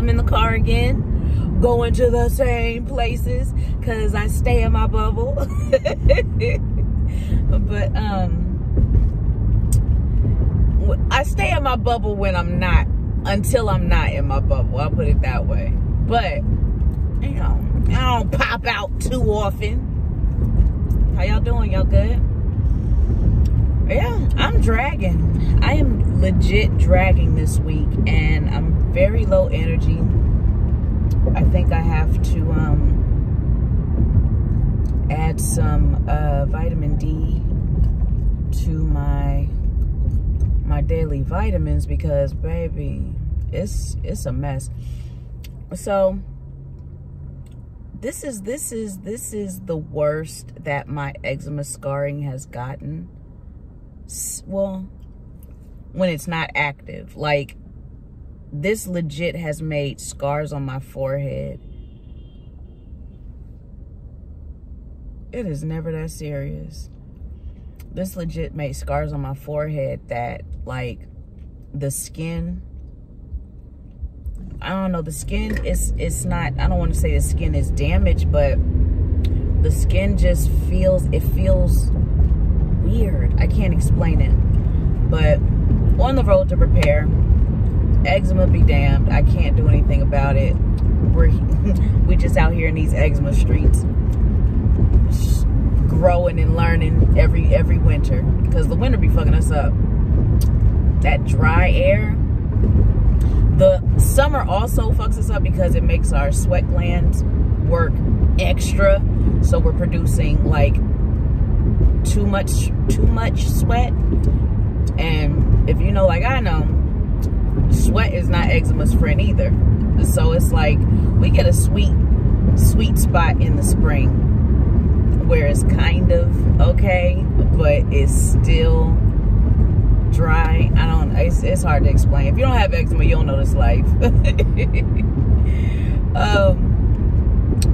I'm in the car again, going to the same places, because I stay in my bubble. But, I stay in my bubble when I'm not, until I'm not in my bubble. I'll put it that way. But, you know, I don't pop out too often. How y'all doing? Y'all good? Yeah, I'm dragging. I am legit dragging this week, and I'm very low energy. I think I have to add some vitamin D to my daily vitamins, because baby, it's a mess. So this is the worst that my eczema scarring has gotten. Well, when it's not active. Like, this legit has made scars on my forehead. It is never that serious. This legit made scars on my forehead that, like, the skin, I don't know, the skin it's not, I don't want to say the skin is damaged, but the skin just feels weird. I can't explain it. But on the road to repair. Eczema be damned. I can't do anything about it. We just out here in these eczema streets, growing and learning every winter, because the winter be fucking us up. That dry air. The summer also fucks us up because it makes our sweat glands work extra, so we're producing like too much sweat. And if you know, like I know, sweat is not eczema's friend either. So it's like we get a sweet spot in the spring where it's kind of okay, but it's still dry. I don't, it's hard to explain. If you don't have eczema, you don't know this life.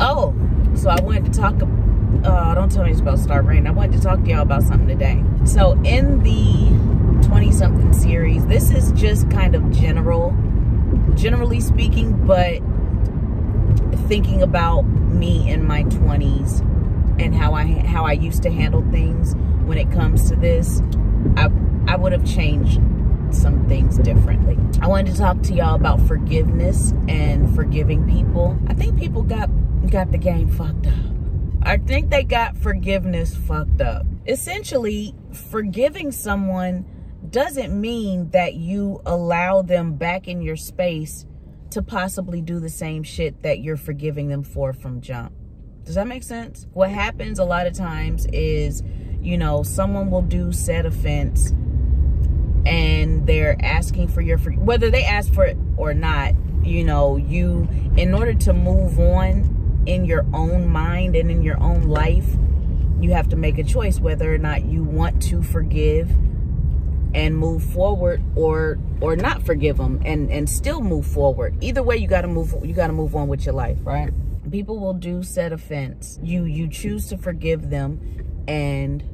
Oh, so I wanted to talk, don't tell me it's about to start raining. I wanted to talk to y'all about something today. So in the 20-something series, this is just kind of generally speaking, but thinking about me in my 20s and how I used to handle things when it comes to this. I would have changed some things differently. I wanted to talk to y'all about forgiveness and forgiving people. I think people got the game fucked up. I think they got forgiveness fucked up. Essentially, forgiving someone doesn't mean that you allow them back in your space to possibly do the same shit that you're forgiving them for from jump. Does that make sense? What happens a lot of times is, you know, someone will do said offense and they're asking for your, whether they ask for it or not, you know, you, in order to move on in your own mind and in your own life, you have to make a choice whether or not you want to forgive and move forward, or not forgive them and still move forward. Either way, you gotta move on with your life, right? People will do said offense. You choose to forgive them, and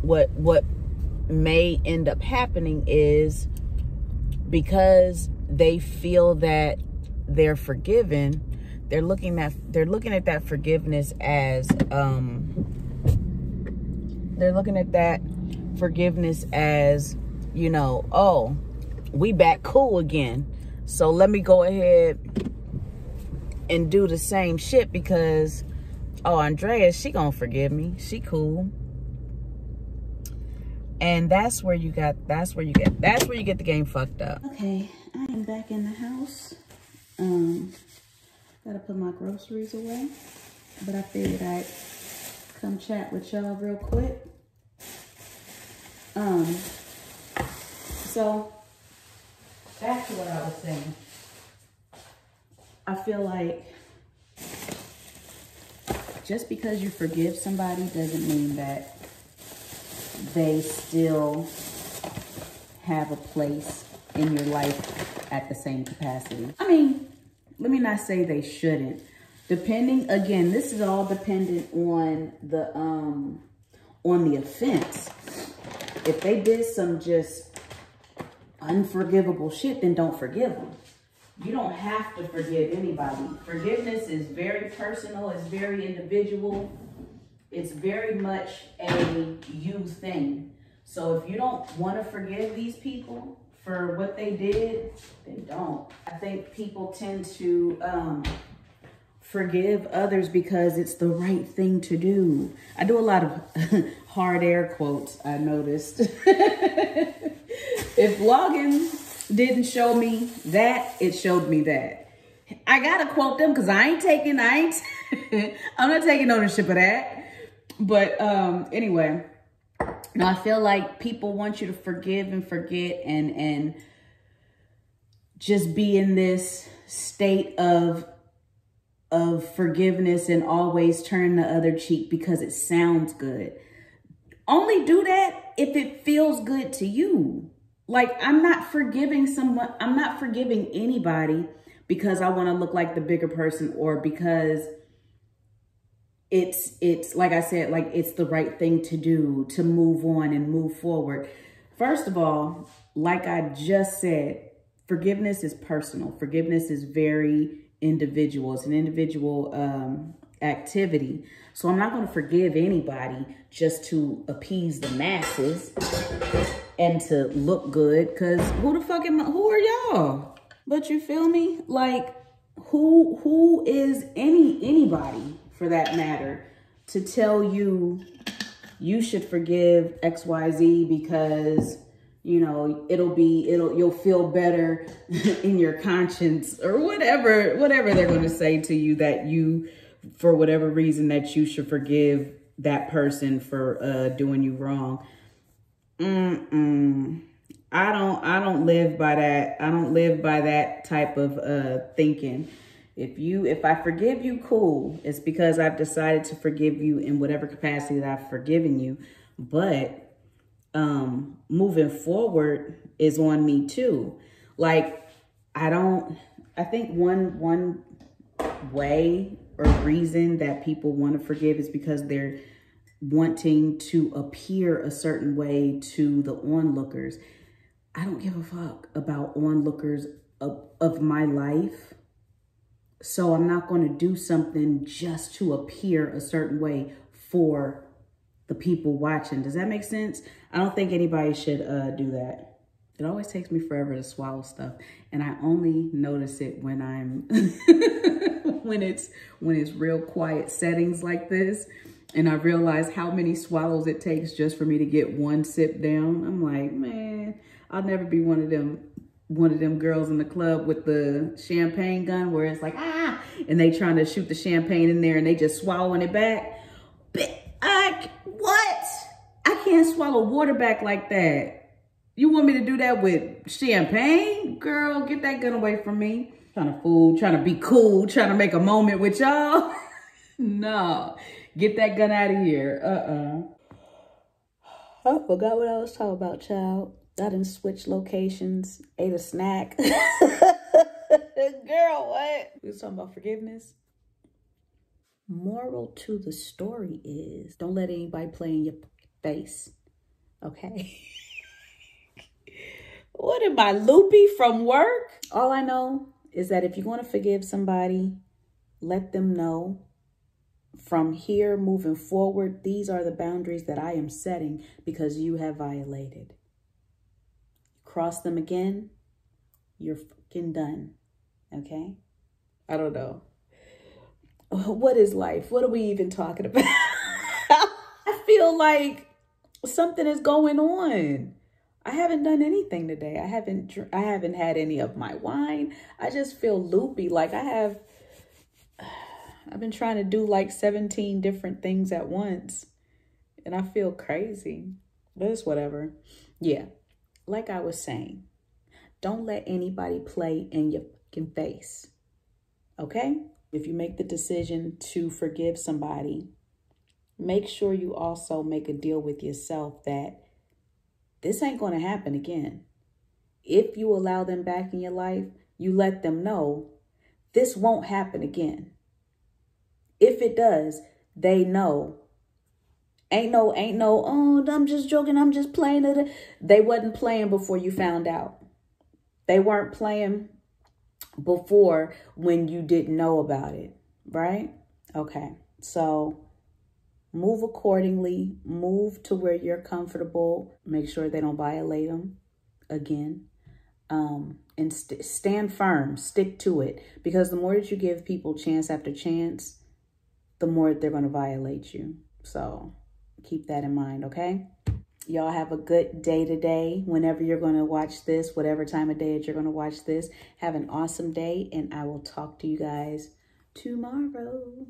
what may end up happening is, because they feel that they're forgiven, they're looking at that forgiveness as you know, oh, we back cool again, so let me go ahead and do the same shit because, oh, Andrea, she gonna forgive me, she cool. And that's where you get the game fucked up. Okay, I am back in the house. Gotta put my groceries away, but I figured I'd come chat with y'all real quick. So back to what I was saying. I feel like just because you forgive somebody doesn't mean that they still have a place in your life at the same capacity. I mean, let me not say they shouldn't. Depending, again, this is all dependent on the offense. If they did some just unforgivable shit, then don't forgive them. You don't have to forgive anybody. Forgiveness is very personal. It's very individual. It's very much a you thing. So if you don't want to forgive these people for what they did, then don't. I think people tend to forgive others because it's the right thing to do. I do a lot of hard air quotes, I noticed. If vlogging didn't show me that, it showed me that. I gotta quote them because I'm not taking ownership of that. But anyway, now I feel like people want you to forgive and forget and just be in this state of forgiveness and always turn the other cheek because it sounds good. Only do that if it feels good to you. Like, I'm not forgiving someone. I'm not forgiving anybody because I want to look like the bigger person or because it's like I said, like it's the right thing to do to move on and move forward. First of all, like I just said, forgiveness is personal. Forgiveness is very individual. It's an individual activity. So I'm not going to forgive anybody just to appease the masses and to look good, because who are y'all? But you feel me? Like, who is anybody for that matter to tell you you should forgive XYZ because, you know, you'll feel better in your conscience or whatever they're going to say to you, that you, for whatever reason, that you should forgive that person for doing you wrong. I don't live by that. I don't live by that type of thinking. If I forgive you, cool. It's because I've decided to forgive you in whatever capacity that I've forgiven you. But moving forward is on me too. Like, I think one way or reason that people want to forgive is because they're wanting to appear a certain way to the onlookers. I don't give a fuck about onlookers of my life. So I'm not going to do something just to appear a certain way for the people watching. Does that make sense? I don't think anybody should do that. It always takes me forever to swallow stuff. And I only notice it when I'm, when it's real quiet settings like this. And I realize how many swallows it takes just for me to get one sip down. I'm like, man, I'll never be one of them girls in the club with the champagne gun where it's like, ah, and they trying to shoot the champagne in there and they just swallowing it back. What? I can't swallow water back like that. You want me to do that with champagne? Girl, get that gun away from me. Trying to fool, trying to be cool, trying to make a moment with y'all. No, get that gun out of here. I forgot what I was talking about, child. I done switched locations, ate a snack. Girl, what? We was talking about forgiveness. Moral to the story is, don't let anybody play in your face, okay? What am I, loopy from work? All I know is that if you want to forgive somebody, let them know from here moving forward, these are the boundaries that I am setting because you have violated. Cross them again, you're fucking done, okay? I don't know. What is life? What are we even talking about? I feel like something is going on. I haven't done anything today. I haven't had any of my wine. I just feel loopy. Like I've been trying to do like 17 different things at once and I feel crazy, but it's whatever. Yeah. Like I was saying, don't let anybody play in your fucking face, okay? If you make the decision to forgive somebody, make sure you also make a deal with yourself that this ain't going to happen again. If you allow them back in your life, you let them know this won't happen again. If it does, they know. Ain't no, oh, I'm just joking, I'm just playing it. They wasn't playing before you found out. They weren't playing before when you didn't know about it, right? Okay, so move accordingly, move to where you're comfortable, make sure they don't violate them again, and stand firm, stick to it, because the more that you give people chance after chance, the more they're going to violate you. So keep that in mind, okay? Y'all have a good day today. Whenever you're going to watch this, whatever time of day that you're going to watch this, have an awesome day, and I will talk to you guys tomorrow.